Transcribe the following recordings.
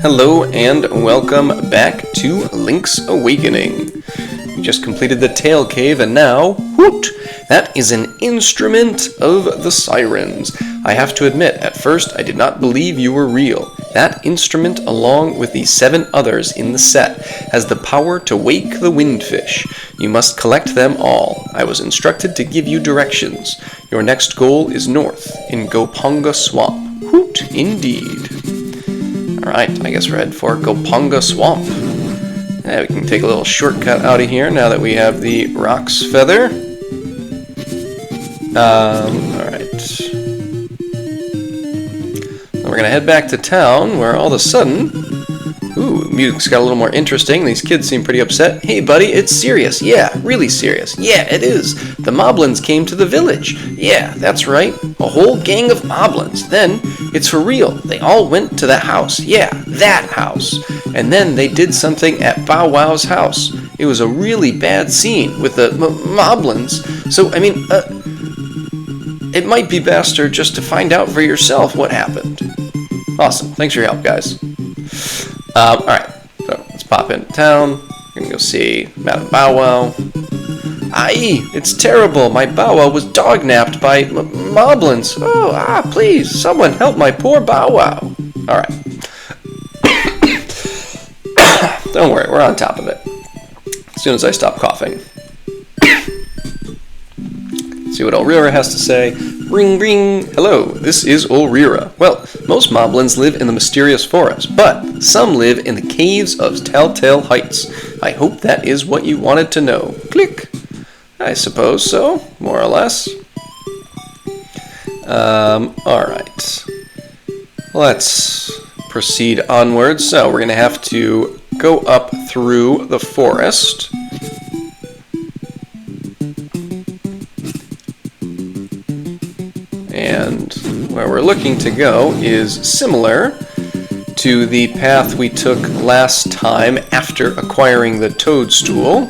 Hello and welcome back to Link's Awakening. We just completed the Tail Cave and now, whoot, that is an instrument of the Sirens. I have to admit, at first I did not believe you were real. That instrument, along with the 7 others in the set, has the power to wake the windfish. You must collect them all. I was instructed to give you directions. Your next goal is north, in Goponga Swamp. Hoot, indeed. Alright, I guess we're headed for Goponga Swamp. Yeah, we can take a little shortcut out of here now that we have the Roc's Feather. Alright. We're gonna head back to town, where all of a sudden... Ooh, the music's got a little more interesting. These kids seem pretty upset. Hey, buddy, it's serious. Yeah, really serious. Yeah, it is. The Moblins came to the village. Yeah, that's right. A whole gang of Moblins. Then, it's for real. They all went to that house. Yeah, that house. And then they did something at BowWow's house. It was a really bad scene with the Moblins. So, I mean, it might be best just to find out for yourself what happened. Awesome. Thanks for your help, guys. Alright, so let's pop into town. We're gonna go see Madam BowWow. Aye, it's terrible. My BowWow was dog-napped by Moblins. Oh, please, someone help my poor BowWow. Alright. Don't worry, we're on top of it. As soon as I stop coughing. See what Ulrira has to say. Ring, ring. Hello, this is Ulrira. Well, most Moblins live in the mysterious forest, but some live in the caves of Telltale Heights. I hope that is what you wanted to know. Click. I suppose so, more or less. Alright. Let's proceed onwards. So, we're going to have to go up through the forest. And where we're looking to go is similar to the path we took last time after acquiring the toadstool.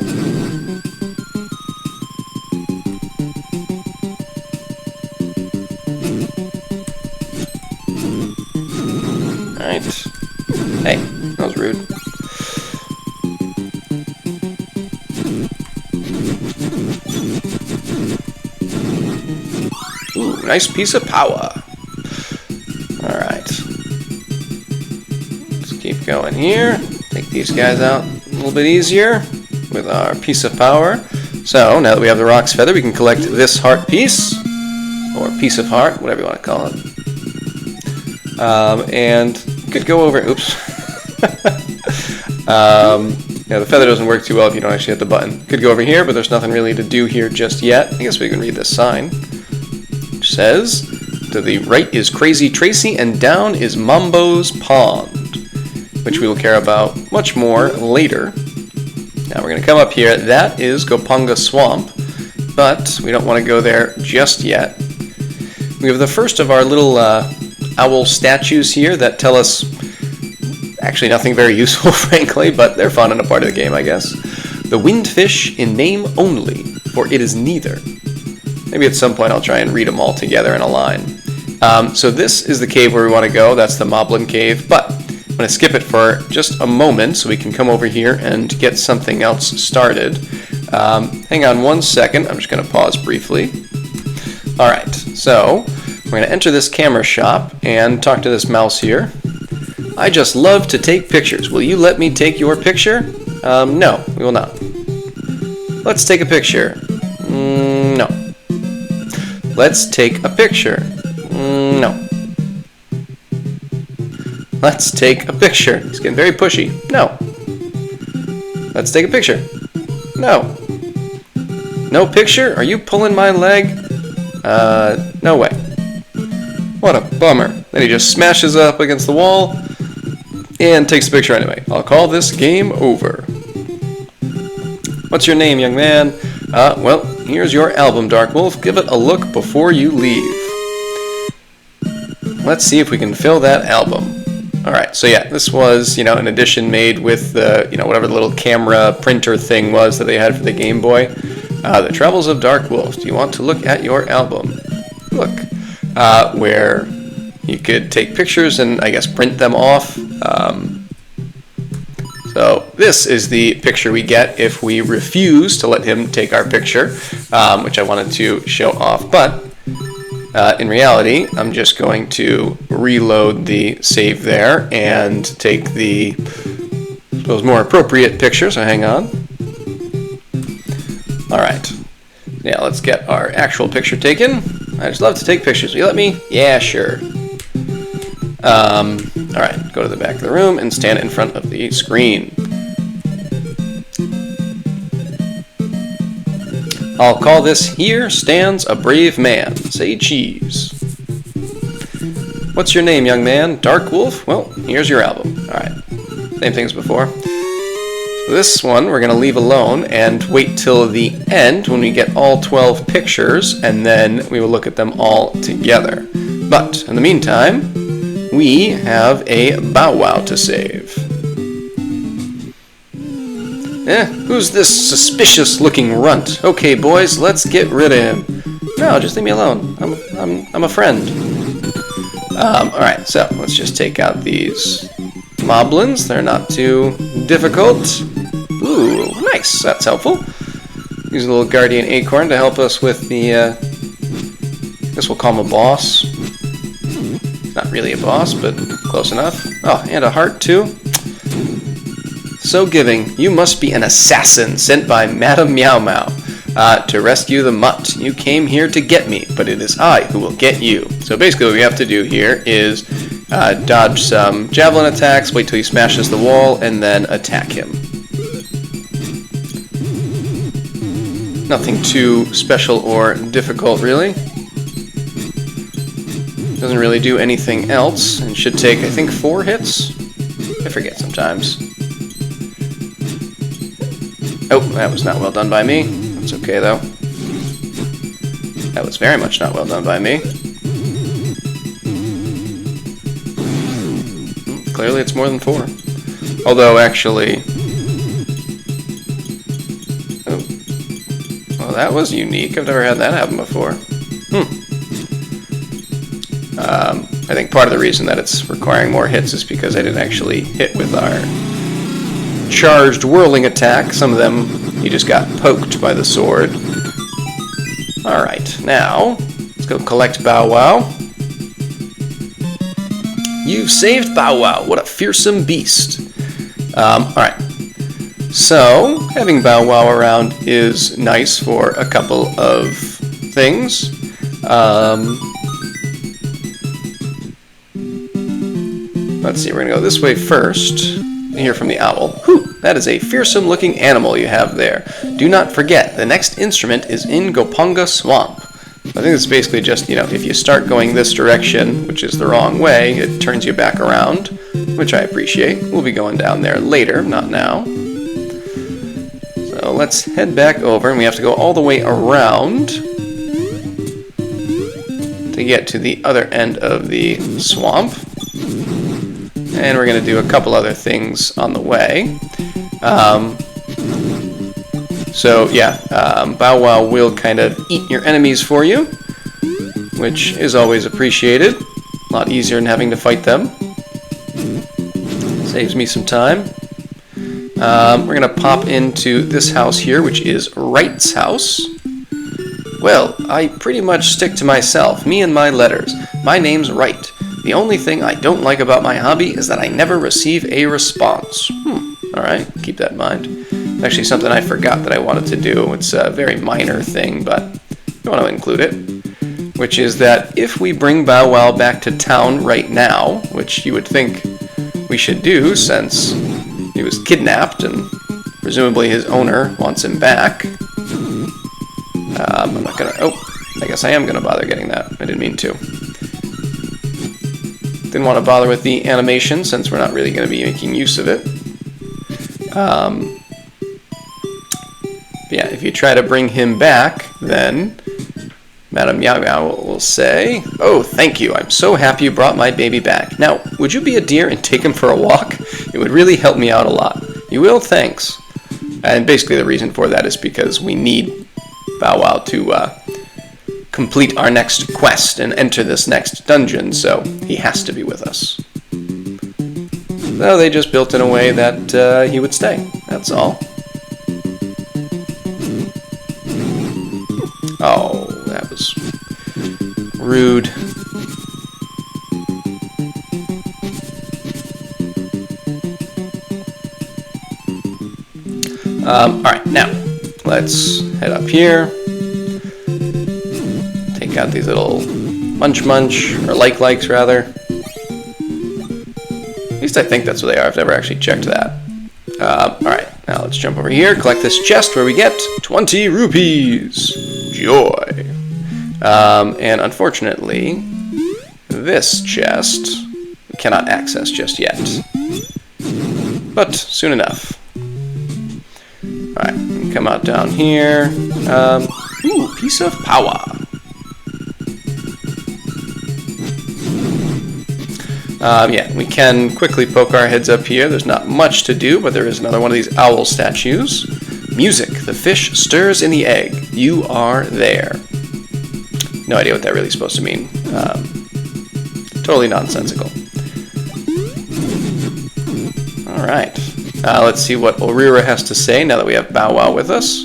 Alright. Hey, that was rude. Ooh, nice piece of power. Alright. Let's keep going here. Take these guys out a little bit easier with our piece of power. So, now that we have the Roc's Feather, we can collect this heart piece. Or piece of heart, whatever you want to call it. And could go over... Oops. Yeah, the feather doesn't work too well if you don't actually hit the button. Could go over here, but there's nothing really to do here just yet. I guess we can read this sign. Says, to the right is Crazy Tracy and down is Mambo's Pond, which we will care about much more later. Now we're going to come up here. That is Goponga Swamp, but we don't want to go there just yet. We have the first of our little owl statues here that tell us actually nothing very useful, frankly, but they're fun and a part of the game, I guess. The windfish in name only, for it is neither. Maybe at some point I'll try and read them all together in a line. So this is the cave where we want to go. That's the Moblin cave. But I'm going to skip it for just a moment so we can come over here and get something else started. Hang on one second. I'm just going to pause briefly. Alright, so we're going to enter this camera shop and talk to this mouse here. I just love to take pictures. Will you let me take your picture? No, we will not. Let's take a picture. No. Let's take a picture. No. Let's take a picture. It's getting very pushy. No. Let's take a picture. No. No picture? Are you pulling my leg? No way. What a bummer. Then he just smashes up against the wall and takes a picture anyway. I'll call this game over. What's your name, young man? Well, here's your album, Dark Wolf. Give it a look before you leave. Let's see if we can fill that album. Alright, so yeah, this was, an edition made with the, whatever the little camera printer thing was that they had for the Game Boy. The Travels of Dark Wolf. Do you want to look at your album? Look. Where you could take pictures and, I guess, print them off. this is the picture we get if we refuse to let him take our picture, which I wanted to show off. But in reality, I'm just going to reload the save there and take the, I suppose, more appropriate picture, so hang on. Alright, now let's get our actual picture taken. I just love to take pictures. Will you let me? Yeah, sure. Alright, go to the back of the room and stand in front of the screen. I'll call this Here Stands a Brave Man. Say cheese. What's your name, young man? Dark Wolf? Well, here's your album. Alright, same thing as before. So this one we're going to leave alone and wait till the end when we get all 12 pictures, and then we will look at them all together. But in the meantime, we have a BowWow to save. Who's this suspicious-looking runt? Okay, boys, let's get rid of him. No, just leave me alone. I'm a friend. Alright, so let's just take out these Moblins. They're not too difficult. Ooh, nice. That's helpful. Use a little guardian acorn to help us with the, I guess we'll call him a boss. Not really a boss, but close enough. Oh, and a heart, too. So giving. You must be an assassin sent by Madame Meow Meow to rescue the mutt. You came here to get me, but it is I who will get you. So basically what we have to do here is dodge some javelin attacks, wait till he smashes the wall, and then attack him. Nothing too special or difficult, really. Doesn't really do anything else, and should take, I think, 4 hits? I forget sometimes. Oh, that was not well done by me. That's okay, though. That was very much not well done by me. Clearly it's more than 4. Although, actually... Oh. Well, that was unique. I've never had that happen before. I think part of the reason that it's requiring more hits is because I didn't actually hit with our charged whirling attack. Some of them you just got poked by the sword. Alright, now let's go collect BowWow. You've saved BowWow. What a fearsome beast. Alright. So, having BowWow around is nice for a couple of things. Let's see, we're going to go this way first. Hear from the owl. Whew, that is a fearsome-looking animal you have there. Do not forget, the next instrument is in Goponga Swamp. I think it's basically just, if you start going this direction, which is the wrong way, it turns you back around, which I appreciate. We'll be going down there later, not now. So let's head back over, and we have to go all the way around to get to the other end of the swamp. And we're going to do a couple other things on the way. BowWow will kind of eat your enemies for you, which is always appreciated. A lot easier than having to fight them. Saves me some time. We're going to pop into this house here, which is Wright's house. Well, I pretty much stick to myself, me and my letters. My name's Wright. The only thing I don't like about my hobby is that I never receive a response. Alright, keep that in mind. It's actually something I forgot that I wanted to do. It's a very minor thing, but I want to include it. Which is that if we bring BowWow back to town right now, which you would think we should do since he was kidnapped and presumably his owner wants him back. I'm not gonna... Oh, I guess I am gonna bother getting that. I didn't mean to. Didn't want to bother with the animation since we're not really going to be making use of it. Yeah, if you try to bring him back, then Madame Meow Meow will say, "Oh, thank you. I'm so happy you brought my baby back. Now, would you be a dear and take him for a walk? It would really help me out a lot." You will? Thanks. And basically the reason for that is because we need BowWow to complete our next quest and enter this next dungeon, so he has to be with us. No, they just built in a way that he would stay. That's all. Oh, that was rude. Alright, now, let's head up here. Take out these little munch, or likes rather. At least I think that's what they are. I've never actually checked that. Alright, now let's jump over here, collect this chest where we get 20 rupees. Joy. And unfortunately, this chest we cannot access just yet. But soon enough. Alright, come out down here. Ooh, piece of power. Yeah, we can quickly poke our heads up here. There's not much to do, but there is another one of these owl statues. Music. The fish stirs in the egg. You are there. No idea what that really is supposed to mean. Totally nonsensical. Alright. Let's see what Ulrira has to say now that we have BowWow with us.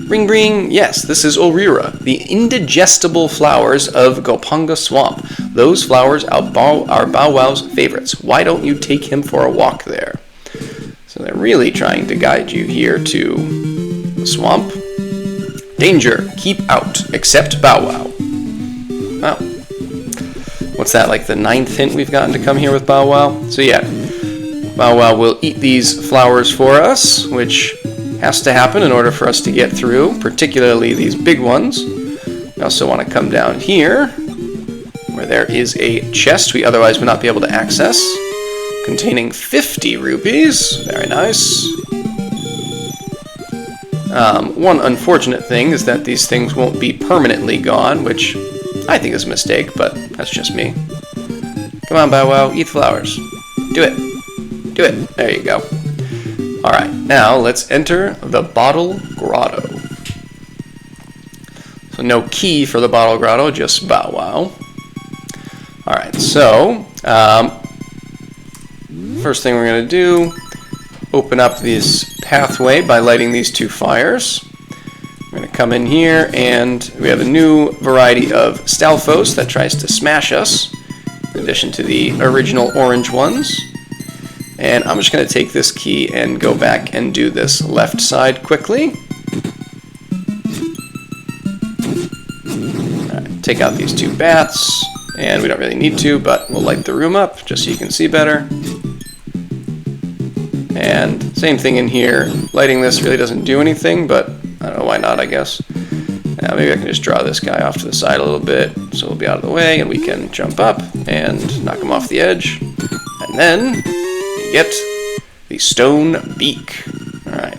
Ring ring, yes, this is Ulrira, the indigestible flowers of Gopanga Swamp. Those flowers are BowWow's favorites. Why don't you take him for a walk there? So they're really trying to guide you here to the swamp. Danger, keep out, except BowWow. Wow. What's that, like the 9th hint we've gotten to come here with BowWow? So yeah, BowWow will eat these flowers for us, which has to happen in order for us to get through, particularly these big ones. We also want to come down here, where there is a chest we otherwise would not be able to access, containing 50 rupees. Very nice. One unfortunate thing is that these things won't be permanently gone, which I think is a mistake, but that's just me. Come on, BowWow, eat flowers. Do it. Do it. There you go. Alright, now let's enter the Bottle Grotto. So no key for the Bottle Grotto, just BowWow. Alright, so first thing we're going to do, open up this pathway by lighting these 2 fires. We're going to come in here and we have a new variety of Stalfos that tries to smash us, in addition to the original orange ones. And I'm just going to take this key and go back and do this left side quickly. Alright, take out these 2 bats, and we don't really need to, but we'll light the room up just so you can see better. And same thing in here. Lighting this really doesn't do anything, but I don't know why not, I guess. Now maybe I can just draw this guy off to the side a little bit, so we'll be out of the way, and we can jump up and knock him off the edge. And then you get the stone beak. Alright.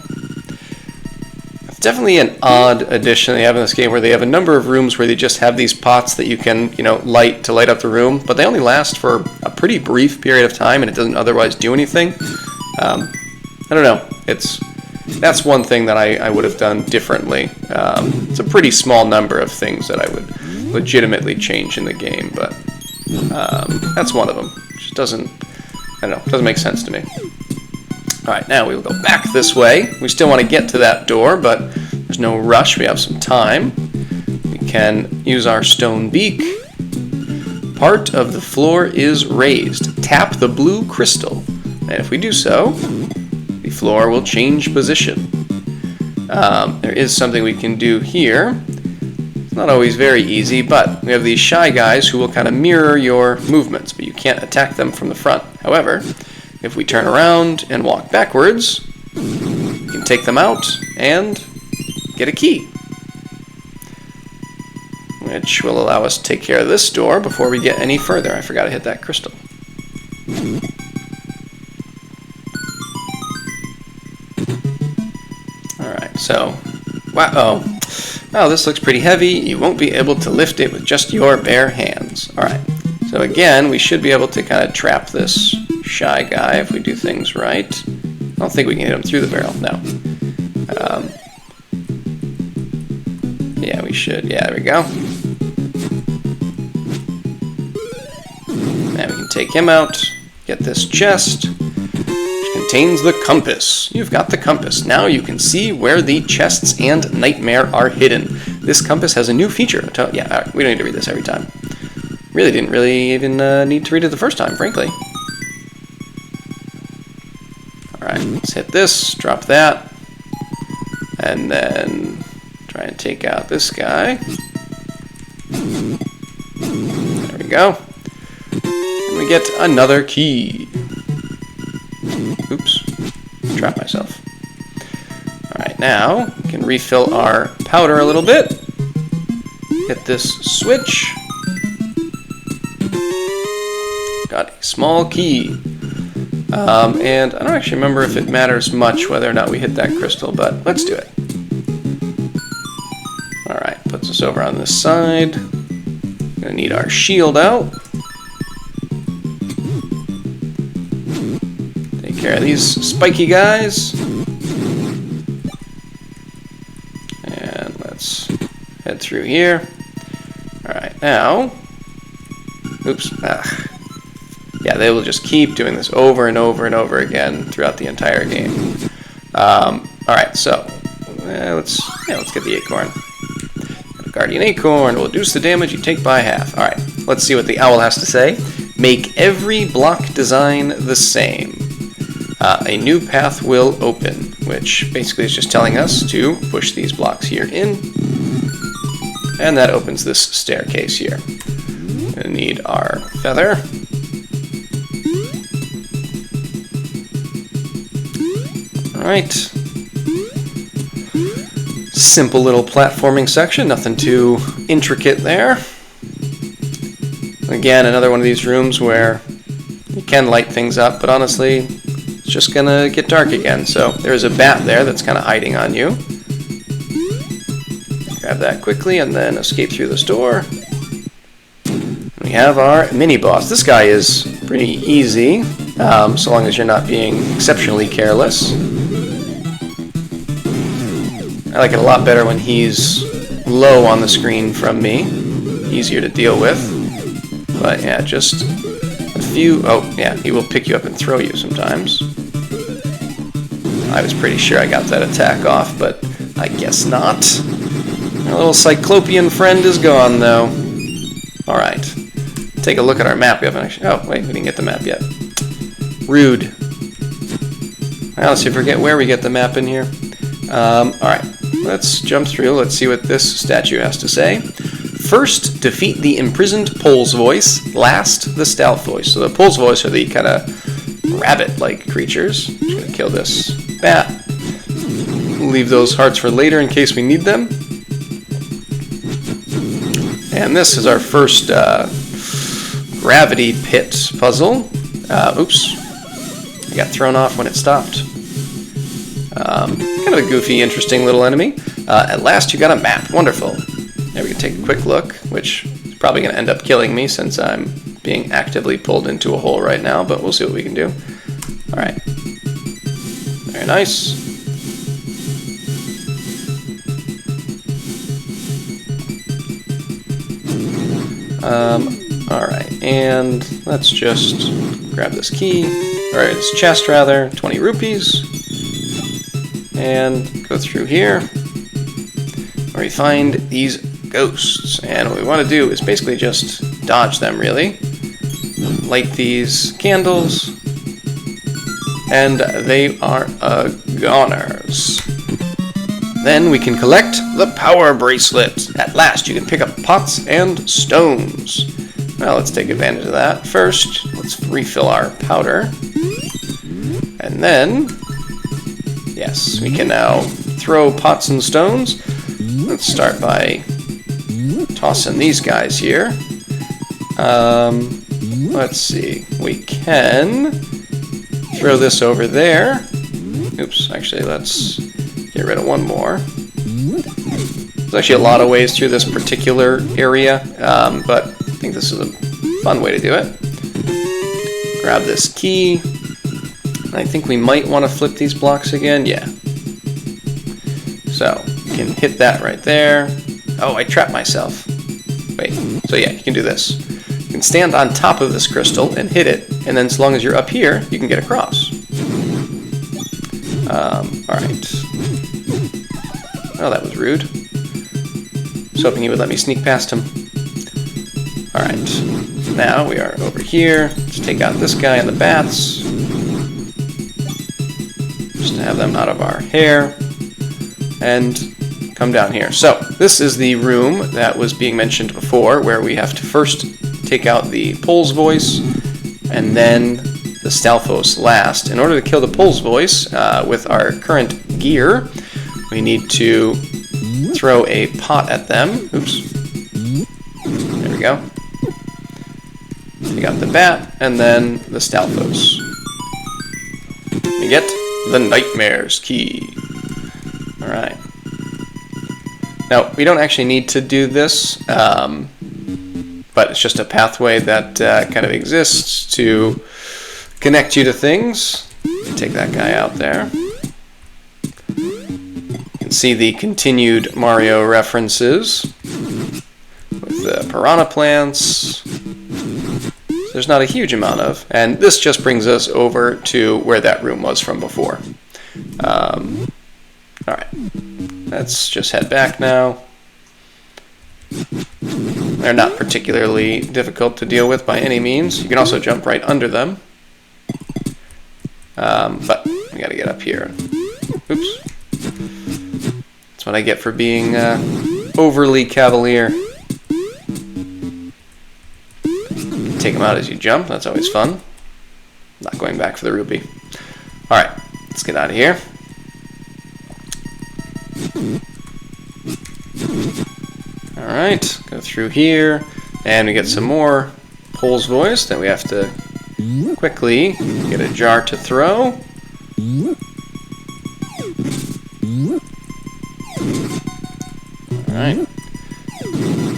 It's definitely an odd addition they have in this game where they have a number of rooms where they just have these pots that you can, light to light up the room, but they only last for a pretty brief period of time and it doesn't otherwise do anything. I don't know. That's one thing that I would have done differently. It's a pretty small number of things that I would legitimately change in the game, but that's one of them. It just doesn't make sense to me. Alright, now we will go back this way. We still want to get to that door, but there's no rush. We have some time. We can use our stone beak. Part of the floor is raised. Tap the blue crystal. And if we do so, the floor will change position. There is something we can do here. It's not always very easy, but we have these shy guys who will kind of mirror your movements, but you can't attack them from the front. However, if we turn around and walk backwards, we can take them out and get a key, which will allow us to take care of this door before we get any further. I forgot to hit that crystal. Alright, so, wow, this looks pretty heavy. You won't be able to lift it with just your bare hands. Alright, so again, we should be able to kind of trap this shy guy if we do things right. I don't think we can hit him through the barrel, no. Yeah, we should. Yeah, there we go. And we can take him out. get this chest, which contains the compass. You've got the compass. Now you can see where the chests and nightmare are hidden. This compass has a new feature. Yeah, we don't need to read this every time. Really didn't even need to read it the first time, frankly. Alright, let's hit this, drop that, and then try and take out this guy. There we go. And we get another key. Oops, trapped myself. Alright, now we can refill our powder a little bit. Hit this switch. Got a small key. And I don't actually remember if it matters much whether or not we hit that crystal, but let's do it. Alright, puts us over on this side. Gonna need our shield out. Take care of these spiky guys. And let's head through here. Alright, now... Oops. Yeah, they will just keep doing this over and over and over again throughout the entire game. Alright, so let's get the acorn. Guardian acorn will reduce the damage you take by half. Alright, let's see what the owl has to say. Make every block design the same. A new path will open, which basically is just telling us to push these blocks here in. And that opens this staircase here. We're gonna need our feather. Alright. Simple little platforming section, nothing too intricate there. Again, another one of these rooms where you can light things up, but honestly, it's just gonna get dark again. So there's a bat there that's kind of hiding on you. Grab that quickly and then escape through this door. We have our mini-boss. This guy is pretty easy, so long as you're not being exceptionally careless. I like it a lot better when he's low on the screen from me. Easier to deal with. But yeah, just a few... Oh, yeah, he will pick you up and throw you sometimes. I was pretty sure I got that attack off, but I guess not. Our little Cyclopean friend is gone, though. Alright. Take a look at our map. We haven't actually... Oh, wait, we didn't get the map yet. Rude. I honestly forget where we get the map in here. Alright. Let's jump through. Let's see what this statue has to say. First, defeat the imprisoned Pole's voice. Last, the stout voice. So the Pole's voice are the kind of rabbit-like creatures. Just gonna kill this bat. Leave those hearts for later in case we need them. And this is our first gravity pit puzzle. Oops. I got thrown off when it stopped. Kind of a goofy, interesting little enemy. At last you got a map. Wonderful. Now we can take a quick look, which is probably going to end up killing me since I'm being actively pulled into a hole right now, but we'll see what we can do. Alright. Very nice. Alright, and let's just grab this key, or this chest rather, 20 rupees. And go through here, where we find these ghosts. And what we want to do is basically just dodge them, really. Light these candles, and they are goners. Then we can collect the power bracelet. At last, you can pick up pots and stones. Well, let's take advantage of that. First, let's refill our powder. And then... Yes, we can now throw pots and stones. Let's start by tossing these guys here. Let's see. We can throw this over there. Oops, actually, let's get rid of one more. There's actually a lot of ways through this particular area, but I think this is a fun way to do it. Grab this key. I think we might want to flip these blocks again. Yeah. So, you can hit that right there. Oh, I trapped myself. Wait. So yeah, you can do this. You can stand on top of this crystal and hit it, and then as long as you're up here, you can get across. Alright. Oh, that was rude. I was hoping he would let me sneak past him. Alright. Now we are over here. Let's take out this guy and the bats. Just to have them out of our hair. And come down here. So, this is the room that was being mentioned before, where we have to first take out the Pole's Voice, and then the Stalfos last. In order to kill the Pole's Voice, with our current gear, we need to throw a pot at them. Oops. There we go. We got the bat, and then the Stalfos. We get the Nightmare's Key. Alright. Now, we don't actually need to do this, but it's just a pathway that kind of exists to connect you to things. Take that guy out there. You can see the continued Mario references with the piranha plants. There's not a huge amount of, and this just brings us over to where that room was from before. Alright, let's just head back now. They're not particularly difficult to deal with by any means. You can also jump right under them. But we gotta get up here. Oops. That's what I get for being overly cavalier. Take them out as you jump, that's always fun. Not going back for the rupee. Alright, let's get out of here. Alright, go through here, and we get some more Pole's Voice that we have to quickly get a jar to throw. Alright,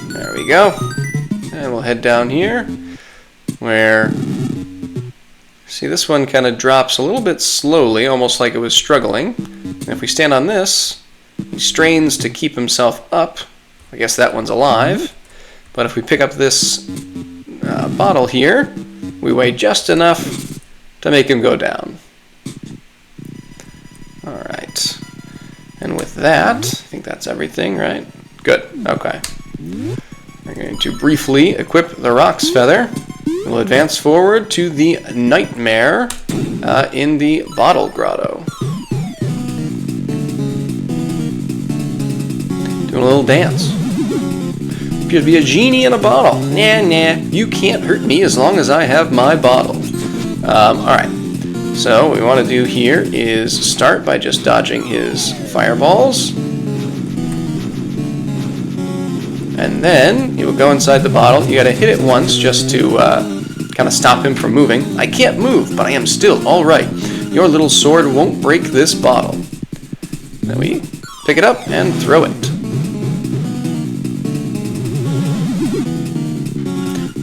there we go. And we'll head down here, where, see, this one kind of drops a little bit slowly, almost like it was struggling. And if we stand on this, he strains to keep himself up. I guess that one's alive. But if we pick up this bottle here, we weigh just enough to make him go down. Alright. And with that, I think that's everything, right? Good. Okay. We're going to briefly equip the Rock's Feather. We'll advance forward to the Nightmare in the Bottle Grotto. Doing a little dance. Appear to be a genie in a bottle. Nah, nah, you can't hurt me as long as I have my bottle. Alright, so what we want to do here is start by just dodging his fireballs. And then he will go inside the bottle. You gotta hit it once just to kind of stop him from moving. I can't move, but I am still alright. Your little sword won't break this bottle. Then we pick it up and throw it.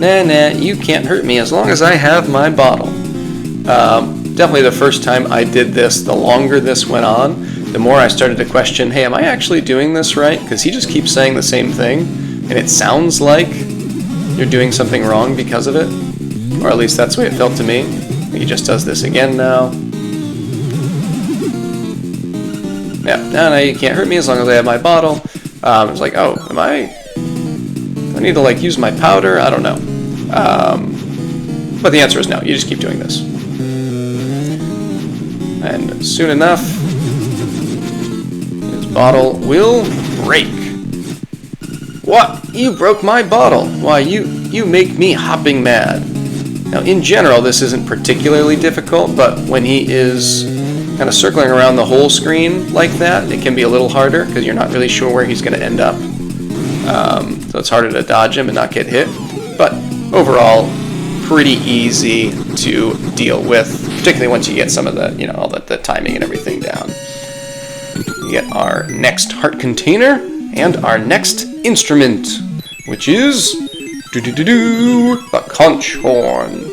Nah, nah, you can't hurt me as long as I have my bottle. Definitely the first time I did this, the longer this went on, the more I started to question, hey, am I actually doing this right? Because he just keeps saying the same thing, and it sounds like you're doing something wrong because of it. Or at least that's the way it felt to me. He just does this again now. Yeah, no, you can't hurt me as long as I have my bottle. It's like, oh, do I need to, like, use my powder? I don't know. But the answer is no. You just keep doing this. And soon enough, his bottle will break. What? You broke my bottle. Why, you make me hopping mad. Now, in general, this isn't particularly difficult, but when he is kind of circling around the whole screen like that, it can be a little harder because you're not really sure where he's going to end up. So it's harder to dodge him and not get hit. But overall, pretty easy to deal with, particularly once you get some of the, you know, all the timing and everything down. We get our next heart container and our next instrument, which is the conch horn.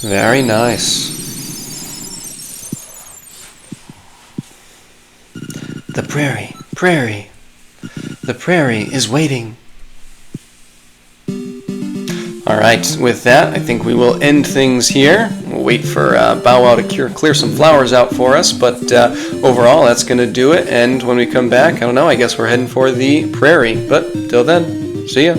Very nice. prairie, prairie. The prairie is waiting. Alright, with that, I think we will end things here. We'll wait for BowWow to clear some flowers out for us, but overall, that's going to do it. And when we come back, I don't know, I guess we're heading for the prairie. But till then, see ya.